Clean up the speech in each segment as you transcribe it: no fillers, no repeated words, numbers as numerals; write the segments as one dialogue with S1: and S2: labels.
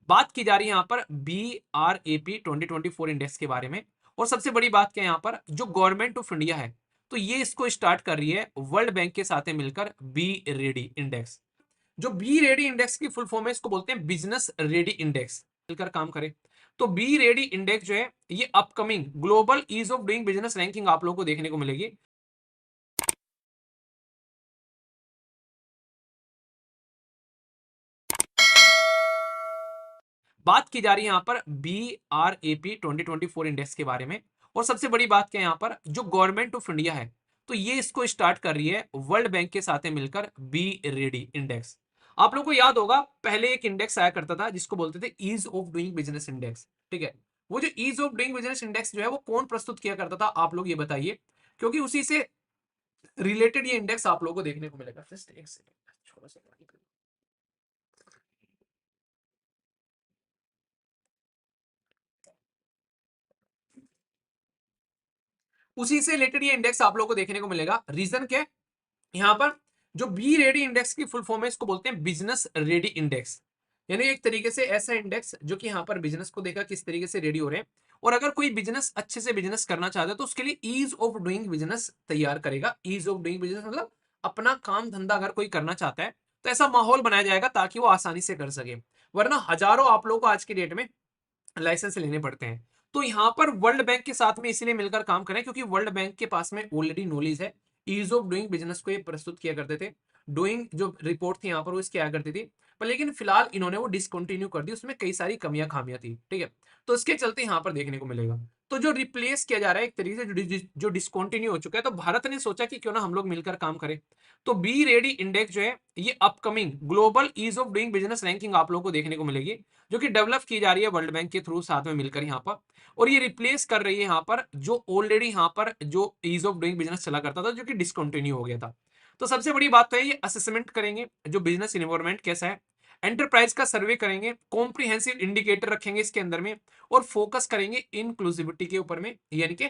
S1: बात की जा रही है यहाँ पर BRAP 2024 इंडेक्स के बारे में। और सबसे बड़ी बात क्या है यहाँ पर, जो गवर्नमेंट ऑफ इंडिया है तो ये इसको स्टार्ट कर रही है वर्ल्ड बैंक के साथ मिलकर बी रेडी इंडेक्स। जो बी रेडी इंडेक्स की फुल फॉर्म है इसको बोलते हैं बिजनेस रेडी इंडेक्स। मिलकर काम करें तो बी रेडी इंडेक्स जो है ये upcoming global ease of doing business ranking आप लोगों को देखने को मिलेगी। बात की जा रही है यहाँ पर BRAP 2024 इंडेक्स के बारे में। और सबसे बड़ी बात क्या है यहाँ पर, जो गवर्नमेंट ऑफ इंडिया है तो ये इसको स्टार्ट कर रही है वर्ल्ड बैंक के साथ मिलकर बी रेडी इंडेक्स। आप लोगों को याद होगा पहले एक इंडेक्स आया करता था जिसको बोलते थे ease of doing business index. ठीक है, वो जो ease of doing business index जो है वो कौन प्रस्तुत किया करता था आप लोग ये बताइए, क्योंकि उसी से रिलेटेड ये इंडेक्स आप लोगों को देखने को मिलेगा। जस्ट एक सेकंड, थोड़ा सा पानी पी लूं। उसी से रिलेटेड ये इंडेक्स आप लोगों को देखने को मिलेगा। रीजन क्या है यहाँ पर, जो बी रेडी इंडेक्स की फुल फॉर्म है इसको बोलते हैं बिजनेस रेडी इंडेक्स। यानी एक तरीके से ऐसा इंडेक्स जो कि यहाँ पर बिजनेस को देखा किस तरीके से रेडी हो रहे हैं, और अगर कोई बिजनेस अच्छे से बिजनेस करना चाहता है तो उसके लिए ईज ऑफ डूइंग बिजनेस तैयार करेगा। ईज ऑफ डूइंग बिजनेस मतलब अपना काम धंधा अगर कोई करना चाहता है तो ऐसा माहौल बनाया जाएगा ताकि वो आसानी से कर सके। वरना हजारों आप लोगों को आज की डेट में लाइसेंस लेने पड़ते हैं। तो यहाँ पर वर्ल्ड बैंक के साथ में इसलिए मिलकर काम करें क्योंकि वर्ल्ड बैंक के पास में ऑलरेडी नॉलेज है। ईज ऑफ डूइंग बिजनेस को ये प्रस्तुत किया करते थे। डूइंग जो रिपोर्ट थी यहाँ पर वो इसकी आया करती थी, पर लेकिन फिलहाल इन्होंने वो डिसकंटिन्यू कर दी, उसमें कई सारी कमियां खामियां थी। ठीक है, तो इसके चलते यहाँ पर देखने को मिलेगा। तो जो रिप्लेस किया जा रहा है एक तरीके से जो डिसकंटिन्यू हो चुका है, तो भारत ने सोचा कि क्यों ना हम लोग मिलकर काम करें। तो बी रेडी इंडेक्स जो है ये upcoming global ease of doing business ranking आप लोगों को देखने को मिलेगी, जो कि डेवलप की जा रही है वर्ल्ड बैंक के थ्रू साथ में मिलकर यहाँ पर। और ये रिप्लेस कर रही है यहाँ पर जो ऑलरेडी यहाँ पर जो ईज ऑफ डूइंग बिजनेस चला करता था जो कि डिसकंटिन्यू हो गया था। तो सबसे बड़ी बात तो है ये असेसमेंट करेंगे जो बिजनेस इन्वायरमेंट कैसा है, एंटरप्राइज का सर्वे करेंगे, कॉम्प्रिहेंसिव इंडिकेटर रखेंगे इसके अंदर में, और फोकस करेंगे इंक्लूसिविटी के ऊपर में, यानी कि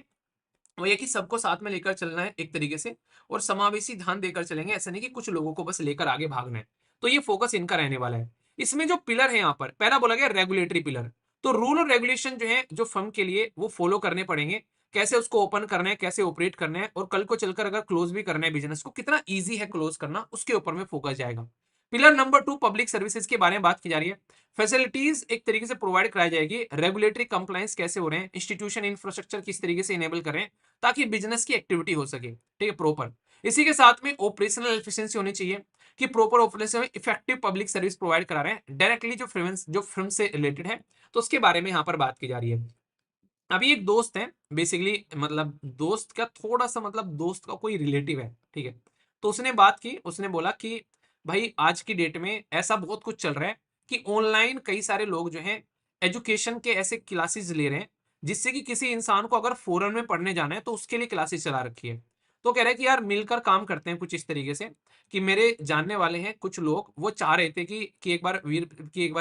S1: वो ये कि सबको साथ में लेकर चलना है एक तरीके से, और समावेशी ध्यान देकर चलेंगे, ऐसा नहीं कि कुछ लोगों को बस लेकर आगे भागना है। तो ये फोकस इनका रहने वाला है। इसमें जो पिलर है यहाँ पर पहला बोला गया रेगुलेटरी पिलर। तो रूल और रेगुलेशन जो है जो फर्म के लिए वो फॉलो करने पड़ेंगे, कैसे उसको ओपन करना है, कैसे ऑपरेट करना है, और कल को चलकर अगर क्लोज भी करना है बिजनेस को कितना ईजी है क्लोज करना, उसके ऊपर में फोकस जाएगा। पिलर नंबर 2 पब्लिक सर्विसेज के बारे में बात की जा रही है। फैसिलिटीज एक तरीके से प्रोवाइड कराई जाएगी, रेगुलेटरी कंप्लायंस कैसे हो रहे हैं, इंस्टीट्यूशन इंफ्रास्ट्रक्चर किस तरीके से इनेबल कर रहे हैं ताकि बिजनेस की एक्टिविटी हो सके। ठीक है, प्रॉपर। इसी के साथ में ऑपरेशनल एफिशिएंसी होनी चाहिए कि प्रॉपर ऑपरेशन में इफेक्टिव पब्लिक सर्विस प्रोवाइड करा रहे हैं डायरेक्टली जो फिल्म से रिलेटेड है, तो उसके बारे में यहाँ पर बात की जा रही है। अभी एक दोस्त है बेसिकली, मतलब दोस्त का थोड़ा सा मतलब दोस्त का कोई रिलेटिव है। ठीक है, तो उसने बात की, उसने बोला कि भाई आज की डेट में ऐसा बहुत कुछ चल रहा है कि ऑनलाइन कई सारे लोग जो हैं एजुकेशन के ऐसे क्लासेस ले रहे हैं जिससे कि किसी इंसान को अगर फॉरेन में पढ़ने जाना है तो उसके लिए क्लासेस चला रखी है। तो कह रहे हैं कि यार मिलकर काम करते हैं कुछ इस तरीके से कि मेरे जानने वाले हैं कुछ लोग, वो चाह रहे थे कि एक बार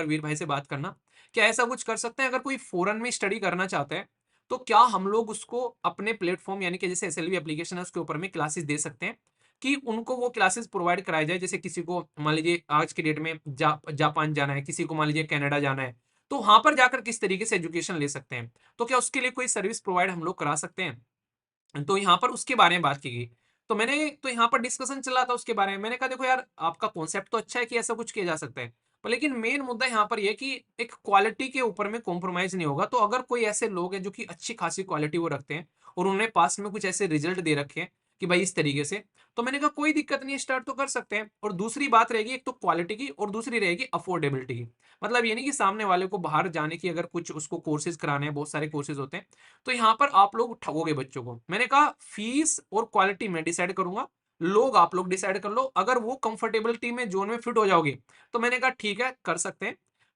S1: वीर भाई से बात करना, क्या ऐसा कुछ कर सकते हैं अगर कोई फॉरेन में स्टडी करना चाहता है तो क्या हम लोग उसको अपने प्लेटफॉर्म यानी कि जैसे एसएलवी एप्लीकेशन है उसके ऊपर में क्लासेस दे सकते हैं कि उनको वो क्लासेस प्रोवाइड कराया जाए। जैसे किसी को मान लीजिए आज की डेट में जापान जाना है, किसी को मान लीजिए कनाडा जाना है, तो वहां पर जाकर किस तरीके से एजुकेशन ले सकते हैं, तो क्या उसके लिए कोई सर्विस प्रोवाइड हम लोग करा सकते हैं। तो यहाँ पर उसके बारे में बात की गई। तो मैंने तो यहाँ पर डिस्कशन चल रहा था उसके बारे में, मैंने कहा देखो यार आपका कॉन्सेप्ट तो अच्छा है कि ऐसा कुछ किया जा सकता है, पर लेकिन मेन मुद्दा यहाँ पर यह कि एक क्वालिटी के ऊपर में कॉम्प्रोमाइज नहीं होगा। तो अगर कोई ऐसे लोग हैं जो कि अच्छी खासी क्वालिटी वो रखते हैं और उन्होंने पास में कुछ ऐसे रिजल्ट दे रखे हैं कि भाई इस तरीके से, तो मैंने कहा कोई दिक्कत नहीं, स्टार्ट तो कर सकते हैं। और दूसरी बात रहेगी एक तो क्वालिटी की और दूसरी रहेगी अफोर्डेबिलिटी की। मतलब ये नहीं कि सामने वाले को बाहर जाने की अगर कुछ उसको कोर्सेज कराने हैं, बहुत सारे कोर्सेज होते हैं, तो यहाँ पर आप लोग ठगोगे बच्चों को। मैंने कहा फीस और क्वालिटी मैं डिसाइड करूंगा, लोग आप लोग डिसाइड कर लो, अगर वो कंफर्टेबिलिटी में जोन में फिट हो जाओगे तो मैंने कहा ठीक है कर सकते हैं।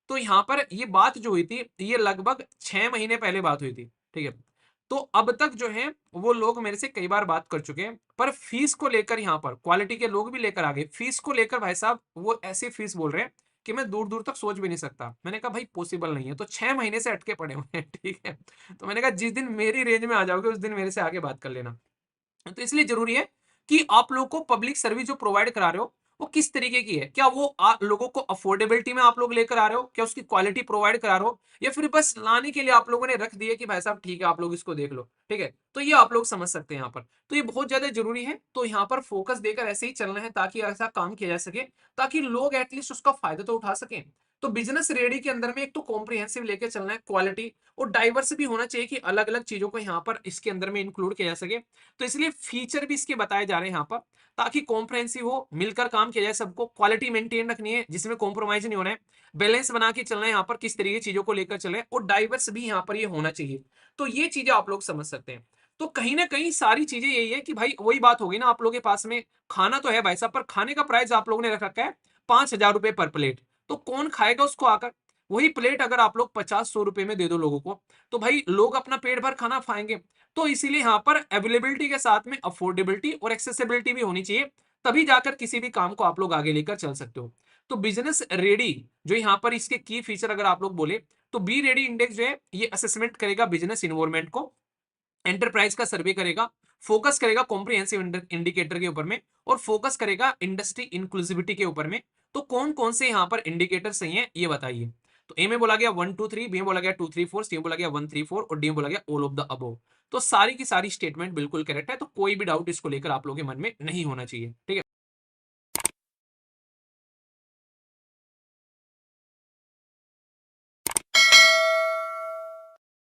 S1: तो यहाँ पर ये बात जो हुई थी ये लगभग 6 महीने पहले बात हुई थी। ठीक है, तो अब तक जो है वो लोग मेरे से कई बार बात कर चुके हैं, पर फीस को लेकर यहाँ पर क्वालिटी के लोग भी लेकर आ गए, फीस को लेकर भाई साहब वो ऐसी फीस बोल रहे हैं कि मैं दूर दूर तक सोच भी नहीं सकता। मैंने कहा भाई पॉसिबल नहीं है, तो 6 महीने से अटके पड़े हुए हैं। ठीक है, तो मैंने कहा जिस दिन मेरी रेंज में आ जाओगे उस दिन मेरे से आगे बात कर लेना। तो इसलिए जरूरी है कि आप लोग को पब्लिक सर्विस जो प्रोवाइड करा रहे हो वो किस तरीके की है, क्या वो लोगों को अफोर्डेबिलिटी में आप लोग लेकर आ रहे हो, क्या उसकी क्वालिटी प्रोवाइड करा रहे हो, या फिर बस लाने के लिए आप लोगों ने रख दिया कि भाई साहब ठीक है आप लोग इसको देख लो, ठीक है। तो ये आप लोग समझ सकते हैं यहाँ पर, तो ये बहुत ज्यादा जरूरी है। तो यहाँ पर फोकस देकर ऐसे ही चलना है ताकि ऐसा काम किया जा सके, ताकि लोग एटलीस्ट उसका फायदा तो उठा सकें। तो बिजनेस रेडी के अंदर में एक तो कॉम्प्रिहेंसिव लेके चलना है, क्वालिटी और डाइवर्स भी होना चाहिए कि अलग अलग चीजों को यहाँ पर इसके अंदर में इंक्लूड किया जा सके। तो इसलिए फीचर भी इसके बताए जा रहे हैं यहाँ पर, ताकि कॉम्प्रिहेंसिव हो, मिलकर काम किया जाए, सबको क्वालिटी मेंटेन रखनी है जिसमें कॉम्प्रोमाइज नहीं होना है, बैलेंस बना के चलना है यहाँ पर, किस तरीके की चीजों को लेकर चले, और डाइवर्स भी यहाँ पर ये होना चाहिए। तो ये चीजें आप लोग समझ सकते हैं। तो कहीं ना कहीं सारी चीजें यही है कि भाई वही बात होगी ना, आप लोगों के पास में खाना तो है भाई साहब, पर खाने का प्राइस आप लोगों ने रख रखा है 5,000 रुपए पर प्लेट। तो कौन खाएगा उसको आकर? वही प्लेट अगर आप लोग 50-100 रुपए में दे दो लोगों को, तो भाई लोग अपना पेट भर खाना खाएंगे। तो इसीलिए यहाँ पर अवेलेबिलिटी के साथ में अफोर्डेबिलिटी और एक्सेसिबिलिटी भी होनी चाहिए, तभी जाकर किसी भी काम को आप लोग आगे लेकर चल सकते हो। तो बिजनेस रेडी जो यहाँ पर इसके की फीचर अगर आप लोग बोले, तो बी रेडी इंडेक्स जो है ये असेसमेंट करेगा बिजनेस इन्वायरमेंट को, एंटरप्राइज का सर्वे करेगा, फोकस करेगा कॉम्प्रिहेंसिव इंडिकेटर के ऊपर में, और फोकस करेगा इंडस्ट्री इंक्लूसिविटी के ऊपर में। तो कौन कौन से यहाँ पर इंडिकेटर सही हैं ये बताइए। तो ए में बोला गया 1 2 3, बी में बोला गया 2 3 4, सी में बोला गया 1 3 4, और डी में बोला गया ऑल ऑफ द अबव। तो सारी की सारी स्टेटमेंट बिल्कुल करेक्ट है, तो कोई भी डाउट इसको लेकर आप लोगों के मन में नहीं होना चाहिए, ठीक है।